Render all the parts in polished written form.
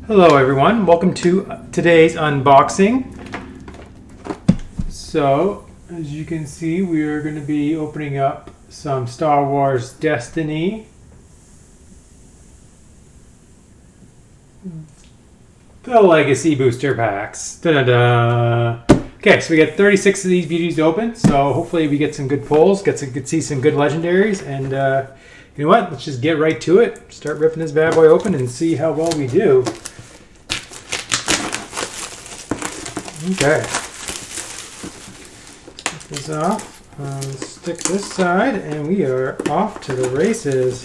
Hello everyone, welcome to today's unboxing. So, as you can see, we are going to be opening up some Star Wars Destiny. The Legacy booster packs. Da-da-da. Okay, so we got 36 of these beauties to open, so hopefully we get some good pulls, get to see some good legendaries, and you know what, let's just get right to it. Start ripping this bad boy open and see how well we do. Okay, take this off, stick this side, and we are off to the races.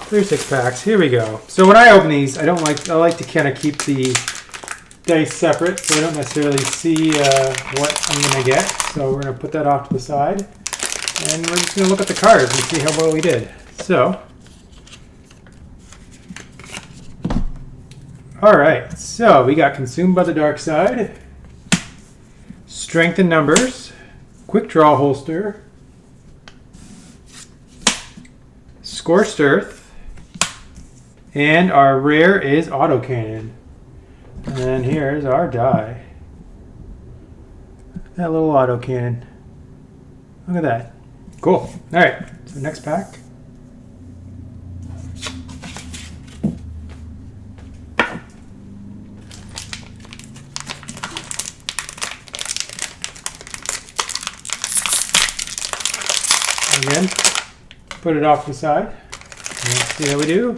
36 packs, here we go. So when I open these, I like to kind of keep the dice separate so I don't necessarily see what I'm going to get. So we're going to put that off to the side, and we're just going to look at the cards and see how well we did. So, alright, so we got Consumed by the Dark Side, Strength in Numbers, Quick Draw Holster, Scorched Earth, and our rare is Autocannon. And here's our die. That little autocannon. Look at that. Cool. Alright, so next pack. Again, put it off to the side. Let's see how we do.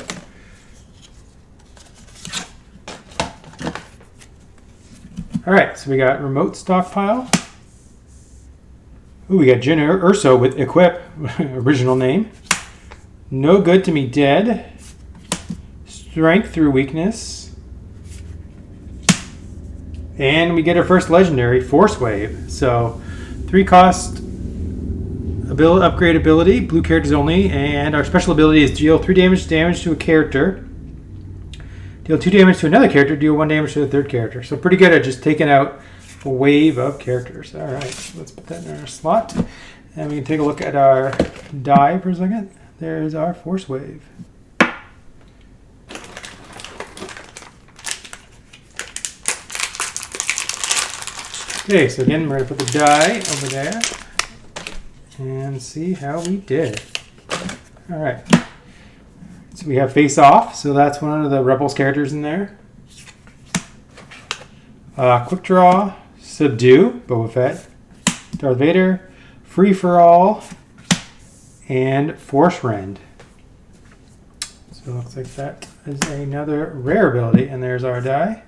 Alright, so we got Remote Stockpile. Ooh, we got Jyn Erso with Equip, original name. No Good to Me Dead. Strength through Weakness. And we get our first legendary, Force Wave. So, 3 cost upgrade ability, blue characters only, and our special ability is deal 3 damage to a character. Deal 2 damage to another character, deal 1 damage to the third character. So pretty good at just taking out a wave of characters. Alright, so let's put that in our slot. And we can take a look at our die for a second. There's our Force Wave. Okay, so again, we're going to put the die over there and see how we did. Alright. So we have Face Off, so that's one of the Rebels characters in there. Quick Draw, Subdue, Boba Fett, Darth Vader, Free For All, and Force Rend. So it looks like that is another rare ability, and there's our die.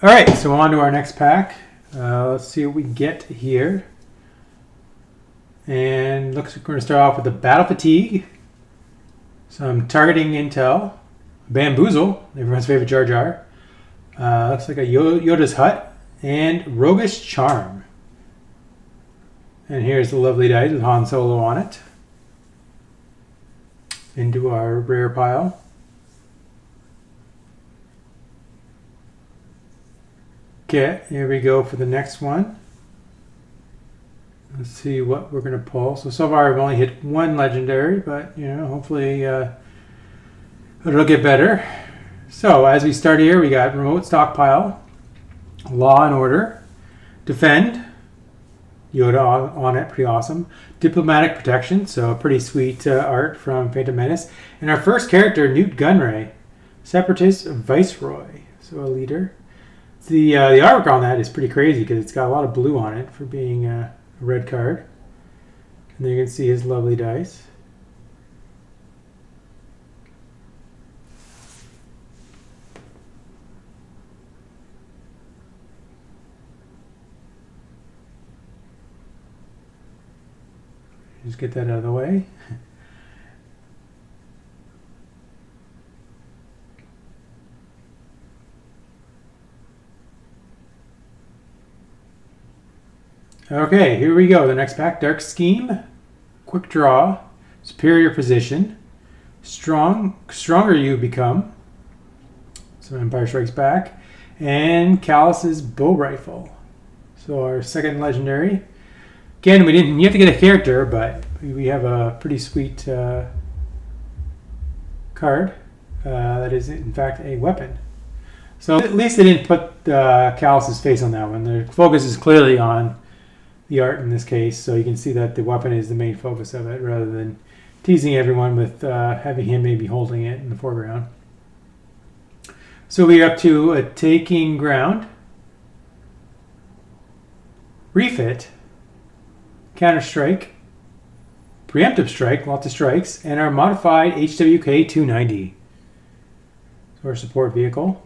Alright, so on to our next pack. Let's see what we get here. And looks like we're going to start off with the Battle Fatigue, some Targeting Intel, Bamboozle, everyone's favorite Jar Jar. Looks like a Yoda's Hut, and Roguish Charm. And here's the lovely dice with Han Solo on it. Into our rare pile. Okay, here we go for the next one. Let's see what we're going to pull. So far I've only hit 1 legendary, but you know, hopefully it'll get better. So as we start here, we got Remote Stockpile, Law and Order, Defend, Yoda on it, pretty awesome. Diplomatic Protection, so pretty sweet art from Phantom Menace. And our first character, Newt Gunray, Separatist Viceroy, so a leader. The artwork on that is pretty crazy because it's got a lot of blue on it for being a red card. And then you can see his lovely dice. Just get that out of the way. Okay, here we go. The next pack, Dark Scheme, Quick Draw, Superior Position, Stronger You Become, so Empire Strikes Back, and Callus's bow rifle. So our second legendary. Again, we didn't. You have to get a character, but we have a pretty sweet card that is in fact a weapon. So at least they didn't put Callus's face on that one. The focus is clearly on the art in this case, so you can see that the weapon is the main focus of it, rather than teasing everyone with having him maybe holding it in the foreground. So we're up to a taking ground, refit, counter strike, preemptive strike, lots of strikes, and our modified HWK 290. So our support vehicle.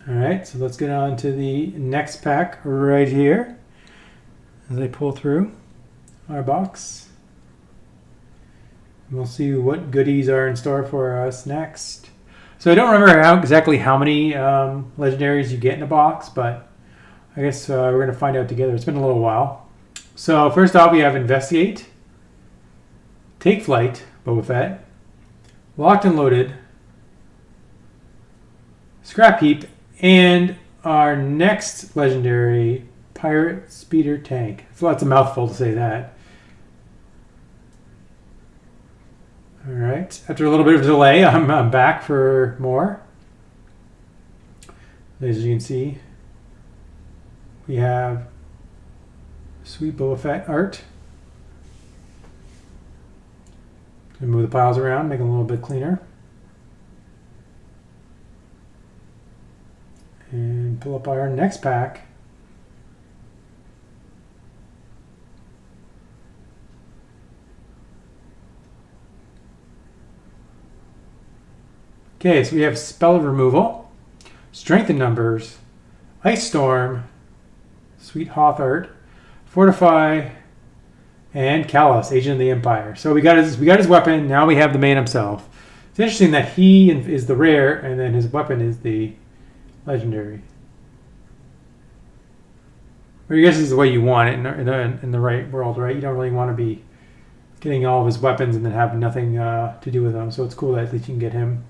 All right, so let's get on to the next pack right here as I pull through our box. We'll see what goodies are in store for us next. So I don't remember exactly how many legendaries you get in a box, but I guess we're going to find out together. It's been a little while. So first off, we have Investigate, Take Flight, Boba Fett, Locked and Loaded, Scrap Heap, and our next legendary, Pirate Speeder Tank. So that's a mouthful to say that. All right. After a little bit of a delay, I'm back for more. As you can see, we have sweet Boba Fett art. Gonna move the piles around, make them a little bit cleaner. And pull up our next pack. Okay, so we have Spell Removal, Strength in Numbers, Ice Storm, Sweet Hoth Art, Fortify, and Callus, Agent of the Empire. So we got his weapon. Now we have the man himself. It's interesting that he is the rare, and then his weapon is the legendary. But I guess this is the way you want it in the right world, right? You don't really want to be getting all of his weapons and then have nothing to do with them. So it's cool that at least you can get him.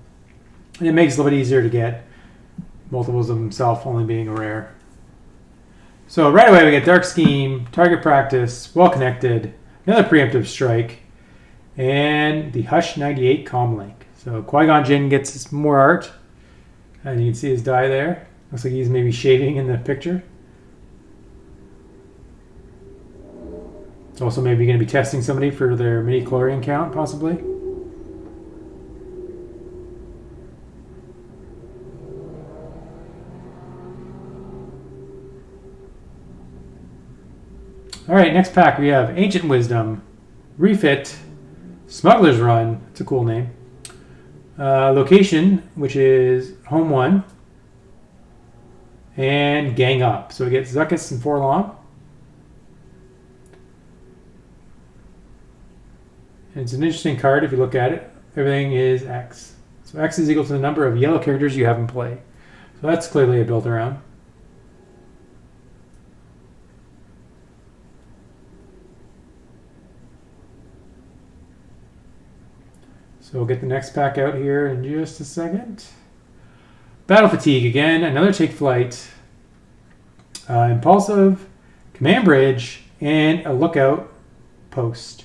And it makes it a little bit easier to get multiples of himself, only being a rare. So right away we get Dark Scheme, Target Practice, Well Connected, another Preemptive Strike, and the Hush 98 Comlink. So Qui-Gon Jinn gets more art, and you can see his die there. Looks like he's maybe shaving in the picture. Also maybe going to be testing somebody for their midi-chlorian count, possibly. All right, next pack we have Ancient Wisdom, Refit, Smuggler's Run, it's a cool name, Location, which is Home 1, and Gang Up. So we get Zuckuss and Forlong. And it's an interesting card if you look at it. Everything is X. So X is equal to the number of yellow characters you have in play. So that's clearly a build around. So we'll get the next pack out here in just a second. Battle Fatigue again, another Take Flight, Impulsive, Command Bridge, and a Lookout Post.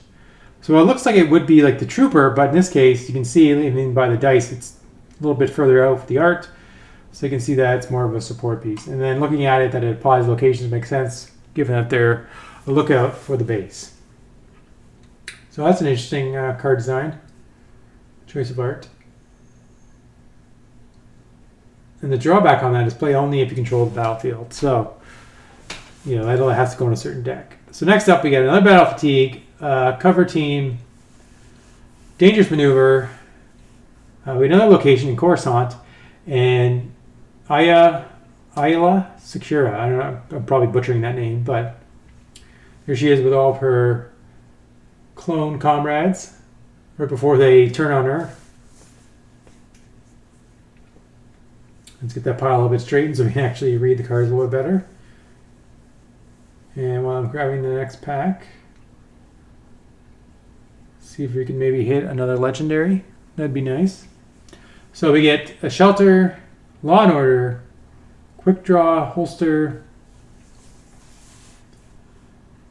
So it looks like it would be like the Trooper, but in this case, you can see even by the dice, it's a little bit further out with the art. So you can see that it's more of a support piece. And then looking at it, that it applies locations makes sense, given that they're a lookout for the base. So that's an interesting card design. Choice of art. And the drawback on that is play only if you control the battlefield. So, you know, that has to go in a certain deck. So next up, we got another Battle Fatigue, Cover Team, Dangerous Maneuver, we have another location in Coruscant, and Ayla Secura. I don't know, I'm probably butchering that name, but here she is with all of her clone comrades right before they turn on her. Let's get that pile a little bit straightened so we can actually read the cards a little bit better. And while I'm grabbing the next pack, See if we can maybe hit another legendary. That'd be nice. So we get a Shelter, Law and Order, Quick Draw, Holster,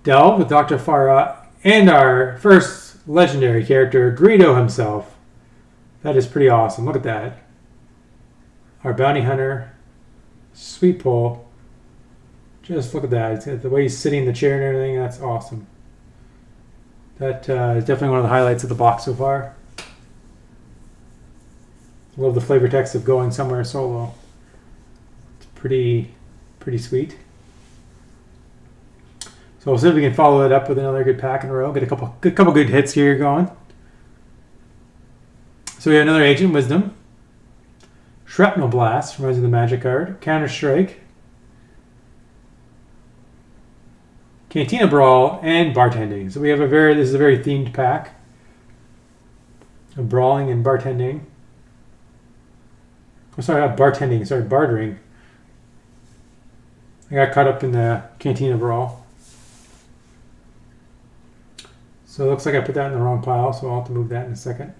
Delve with Dr. Farah, and our first legendary character, Greedo himself. That is pretty awesome. Look at that. Our Bounty Hunter, Sweet Pull. Just look at that. The way he's sitting in the chair and everything, that's awesome. That is definitely one of the highlights of the box so far. Love the flavor text of going somewhere solo. It's pretty sweet. So we'll see if we can follow it up with another good pack in a row. Get a couple good hits here going. So we have another Ancient Wisdom, Shrapnel Blast, reminds me of the Magic card, Counter Strike, Cantina Brawl, and Bartending. So we have this is a very themed pack of brawling and bartending. Oh, sorry, not bartending. Sorry, bartering. I got caught up in the Cantina Brawl. So it looks like I put that in the wrong pile, so I'll have to move that in a second.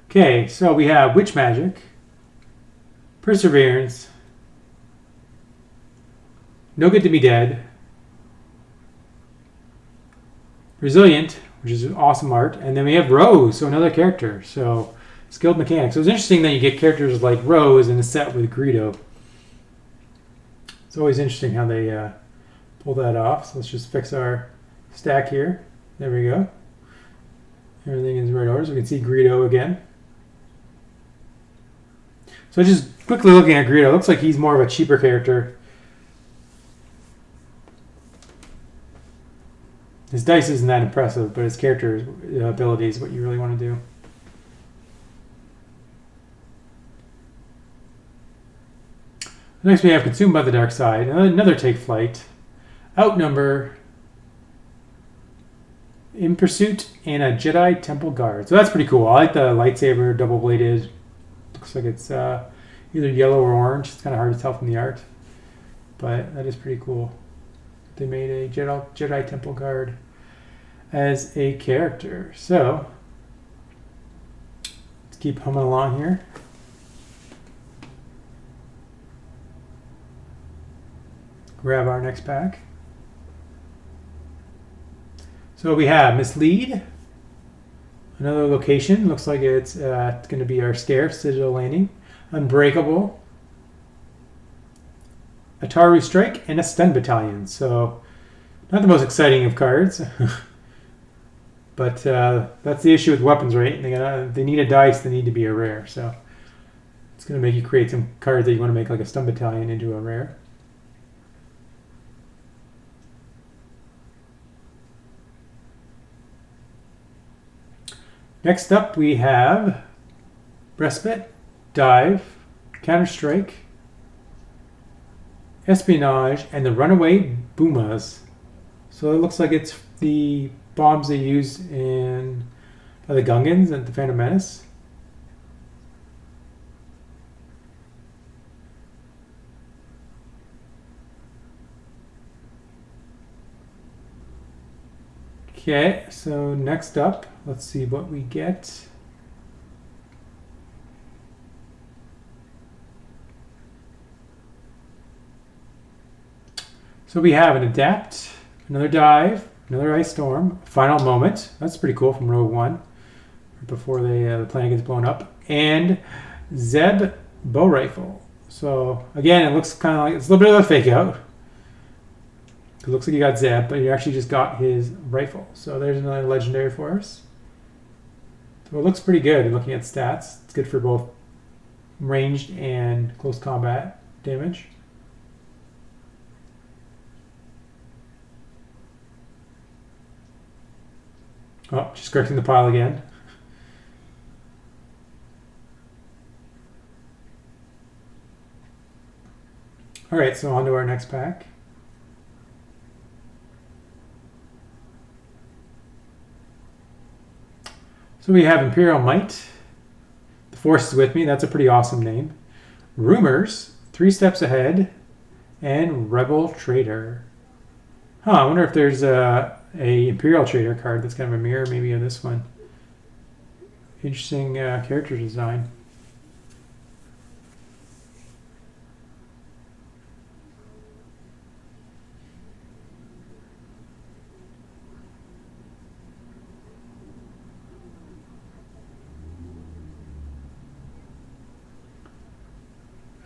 Okay, so we have Witch Magic, Perseverance, No Good to Be Dead, Resilient, which is awesome art, and then we have Rose, so another character. So Skilled Mechanics. So it's interesting that you get characters like Rose in a set with Greedo. It's always interesting how they pull that off. So let's just fix our stack here. There we go. Everything is in the right order, so we can see Greedo again. So just quickly looking at Greedo, it looks like he's more of a cheaper character. His dice isn't that impressive, but his character ability is what you really want to do. Next we have Consumed by the Dark Side, another Take Flight, Outnumber, In Pursuit, and a Jedi Temple Guard. So that's pretty cool. I like the lightsaber, double-bladed. Looks like it's either yellow or orange. It's kind of hard to tell from the art, but that is pretty cool. They made a Jedi Temple Guard as a character. So let's keep humming along here. Grab our next pack. So we have Mislead, another location. Looks like it's going to be our Scarce Digital Landing, Unbreakable, Ataru Strike, and a Stun Battalion. So not the most exciting of cards, but that's the issue with weapons, right? They need a dice. They need to be a rare. So it's going to make you create some cards that you want to make like a Stun Battalion into a rare. Next up, we have Respite, Dive, Counter-Strike, Espionage, and the Runaway Boomas. So it looks like it's the bombs they use by the Gungans and the Phantom Menace. Okay, so next up, let's see what we get. So we have an Adapt, another Dive, another Ice Storm, Final Moment. That's pretty cool from Rogue One, before the planet gets blown up, and Zeb Bow Rifle. So again, it looks kind of like it's a little bit of a fake out. It looks like you got Zeb, but you actually just got his rifle. So there's another legendary for us. So it looks pretty good looking at stats. It's good for both ranged and close combat damage. Oh, just correcting the pile again. All right, so on to our next pack. So we have Imperial Might, the Force is with me. That's a pretty awesome name. Rumors, 3 Steps Ahead, and Rebel Trader. I wonder if there's a Imperial Trader card that's kind of a mirror maybe of this one. Interesting character design.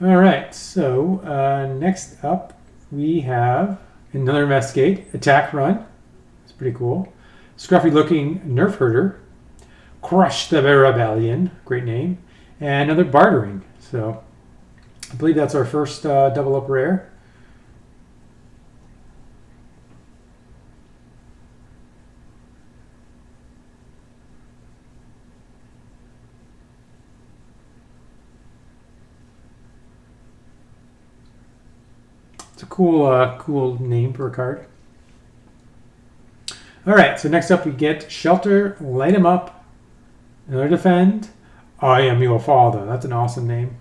All right, so next up we have another Investigate, Attack Run. It's pretty cool. Scruffy looking Nerf Herder. Crush the Rebellion, great name. And another Bartering. So I believe that's our first double up rare. It's a cool name for a card. All right, so next up we get Shelter, Light 'em Up, another Defend, I Am Your Father. That's an awesome name.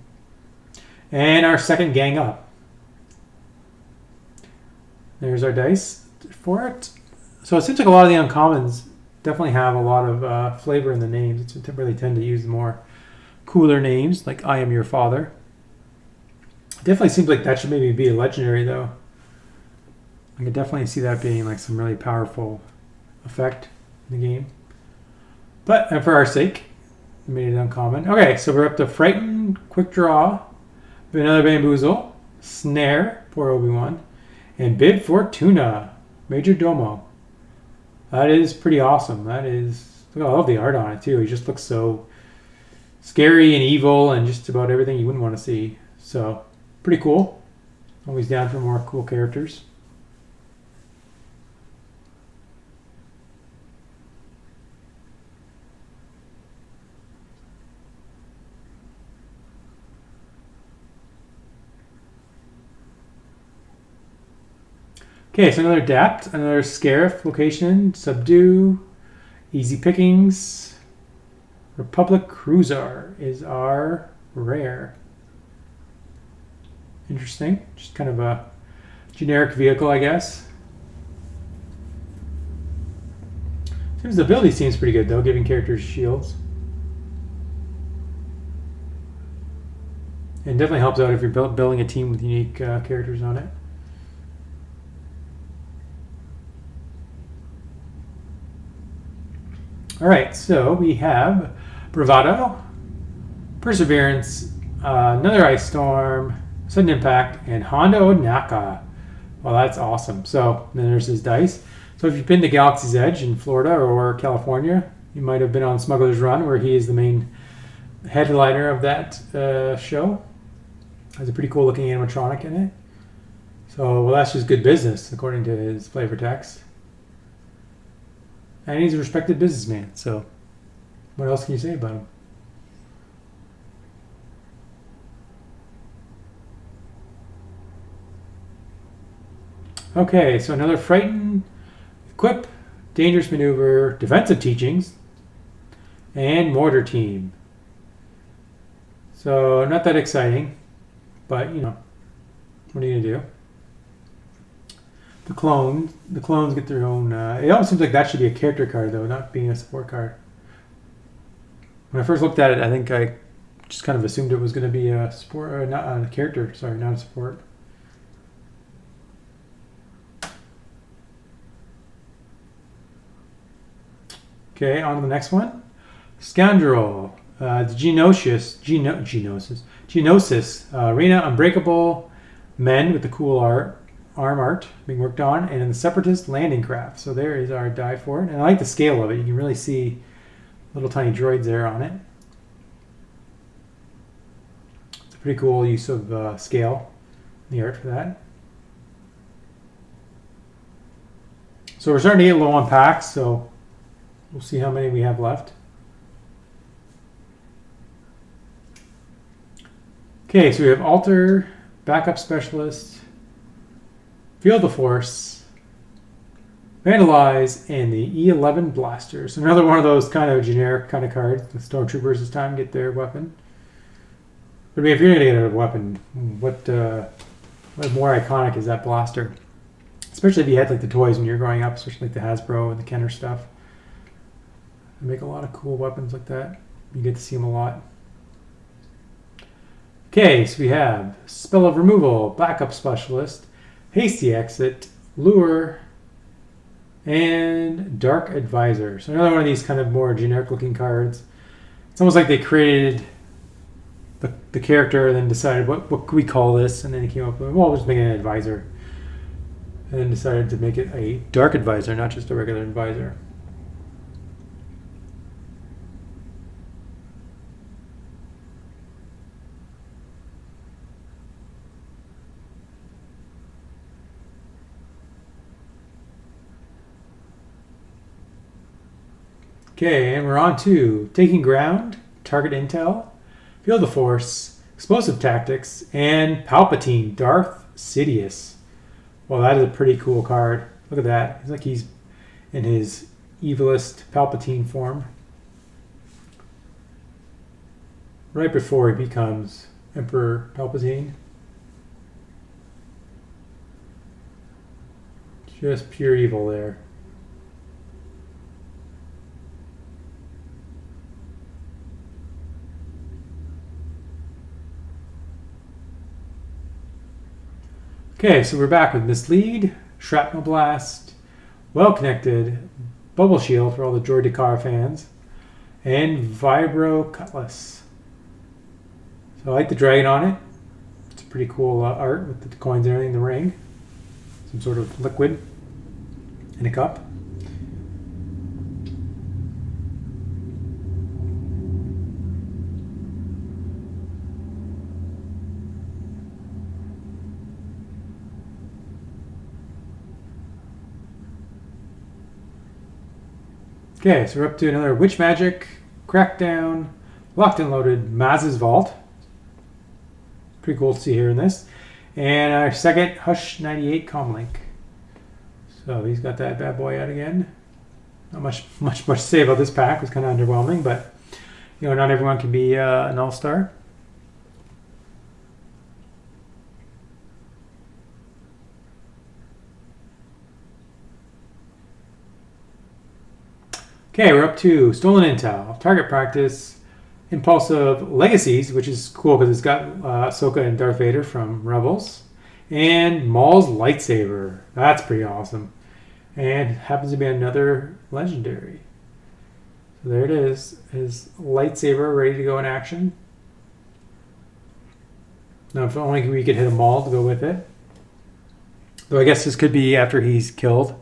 And our second Gang Up. There's our dice for it. So it seems like a lot of the uncommons definitely have a lot of flavor in the names. It's really tend to use more cooler names like I Am Your Father. Definitely seems like that should maybe be a legendary though. I could definitely see that being like some really powerful effect in the game. But for our sake, we made it uncommon. Okay, so we're up to Frighten, Quick Draw, another Bamboozle, Snare, poor Obi-Wan, and Bib Fortuna, Major Domo. That is pretty awesome. That is, I love the art on it too. He just looks so scary and evil and just about everything you wouldn't want to see. So pretty cool. Always down for more cool characters. Okay, so another Adapt, another Scarif location, Subdue, Easy Pickings, Republic Cruiser is our rare. Interesting, just kind of a generic vehicle, I guess. Seems the ability seems pretty good though, giving characters shields. And definitely helps out if you're building a team with unique characters on it. All right, so we have Bravado, Perseverance, another Ice Storm, Sudden Impact, and Hondo Naka. Well, that's awesome. So then there's his dice. So if you've been to Galaxy's Edge in Florida or California, you might have been on Smuggler's Run, where he is the main headliner of that show. Has a pretty cool looking animatronic in it. So, well, that's just good business, according to his flavor text. And he's a respected businessman, so what else can you say about him? Okay, so another Frighten, Equip, Dangerous Maneuver, Defensive Teachings, and Mortar Team. So not that exciting, but you know, what are you gonna do? The clones get their own. It almost seems like that should be a character card, though, not being a support card. When I first looked at it, I think I just kind of assumed it was going to be a support, or not a character. Sorry, not a support. Okay, on to the next one. Scoundrel, the Genosis, Reina Unbreakable, Men with the cool arm art being worked on, and in the Separatist Landing Craft. So there is our die for it. And I like the scale of it. You can really see little tiny droids there on it. It's a pretty cool use of scale in the art for that. So we're starting to get low on packs, so we'll see how many we have left. Okay, so we have Alter, Backup Specialist, Feel the Force, Vandalize, and the E11 Blaster. So another one of those kind of generic kind of cards. The Stormtroopers this time get their weapon. But I mean, if you're gonna get a weapon, what more iconic is that blaster? Especially if you had like the toys when you're growing up, especially like the Hasbro and the Kenner stuff. They make a lot of cool weapons like that. You get to see them a lot. Okay, so we have Spell of Removal, Backup Specialist, Hasty Exit, Lure, and Dark Advisor. So another one of these kind of more generic looking cards. It's almost like they created the character and then decided what could we call this, and then he came up with, well, we'll just make it an advisor. And then decided to make it a Dark Advisor, not just a regular advisor. Okay, and we're on to Taking Ground, Target Intel, Feel the Force, Explosive Tactics, and Palpatine, Darth Sidious. Well, that is a pretty cool card. Look at that. It's like he's in his evilest Palpatine form. Right before he becomes Emperor Palpatine. Just pure evil there. Okay, so we're back with Mislead, Shrapnel Blast, Well Connected, Bubble Shield for all the Droid Dakar fans, and Vibro Cutlass. So I like the dragon on it. It's a pretty cool art with the coins and everything in the ring. Some sort of liquid in a cup. Okay, so we're up to another Witch Magic, Crackdown, Locked and Loaded, Maz's Vault. Pretty cool to see here in this. And our second Hush 98 Comlink. So he's got that bad boy out again. Not much to say about this pack. It was kind of underwhelming, but you know, not everyone can be an all-star. Okay, we're up to Stolen Intel, Target Practice, Impulsive Legacies, which is cool because it's got Ahsoka and Darth Vader from Rebels, and Maul's Lightsaber. That's pretty awesome. And happens to be another legendary. So there it is, his lightsaber ready to go in action. Now, if only we could hit a Maul to go with it. Though I guess this could be after he's killed.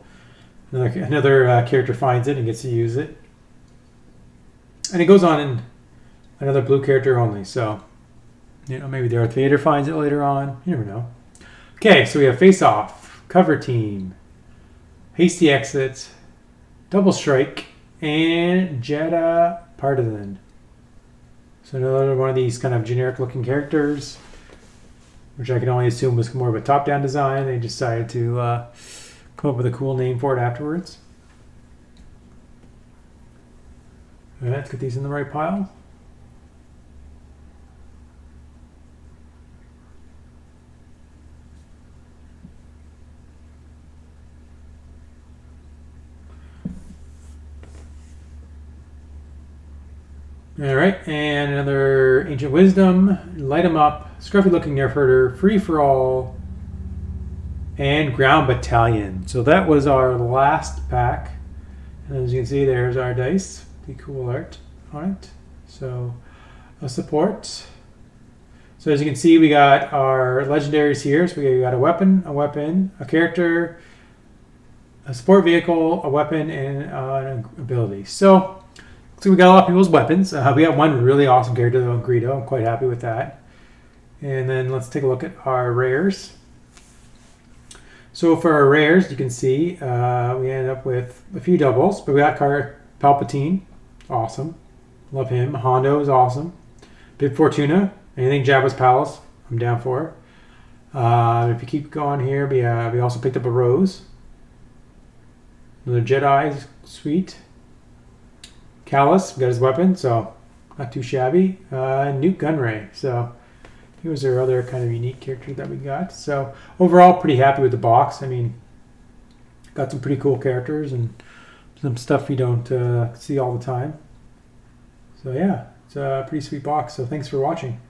Another character finds it and gets to use it. And it goes on in another blue character only. So, you know, maybe Darth Vader finds it later on. You never know. Okay, so we have Face Off, Cover Team, Hasty Exit, Double Strike, and Jedha Partisan. So another one of these kind of generic looking characters, which I can only assume was more of a top-down design. They decided to come up with a cool name for it afterwards. All right, let's get these in the right pile. All right, and another Ancient Wisdom, Light 'em Up, Scruffy Looking Nerf Herder, Free for All, and Ground Battalion. So that was our last pack. And as you can see, there's our dice. Pretty cool art on it. So a support. So as you can see, we got our legendaries here. So we got a weapon, a character, a support vehicle, a weapon, and an ability. So we got a lot of people's weapons. We got one really awesome character though, Greedo. I'm quite happy with that. And then let's take a look at our rares. So for our rares, you can see we ended up with a few doubles, but we got Palpatine, awesome, love him. Hondo is awesome. Bib Fortuna, anything Jabba's Palace, I'm down for. If you keep going here, we also picked up a Rose. Another Jedi is sweet. Callus, we got his weapon, so not too shabby. Nuke Gunray, so he was our other kind of unique character that we got. So overall, pretty happy with the box. I mean, got some pretty cool characters and some stuff you don't see all the time. So yeah, it's a pretty sweet box. So thanks for watching.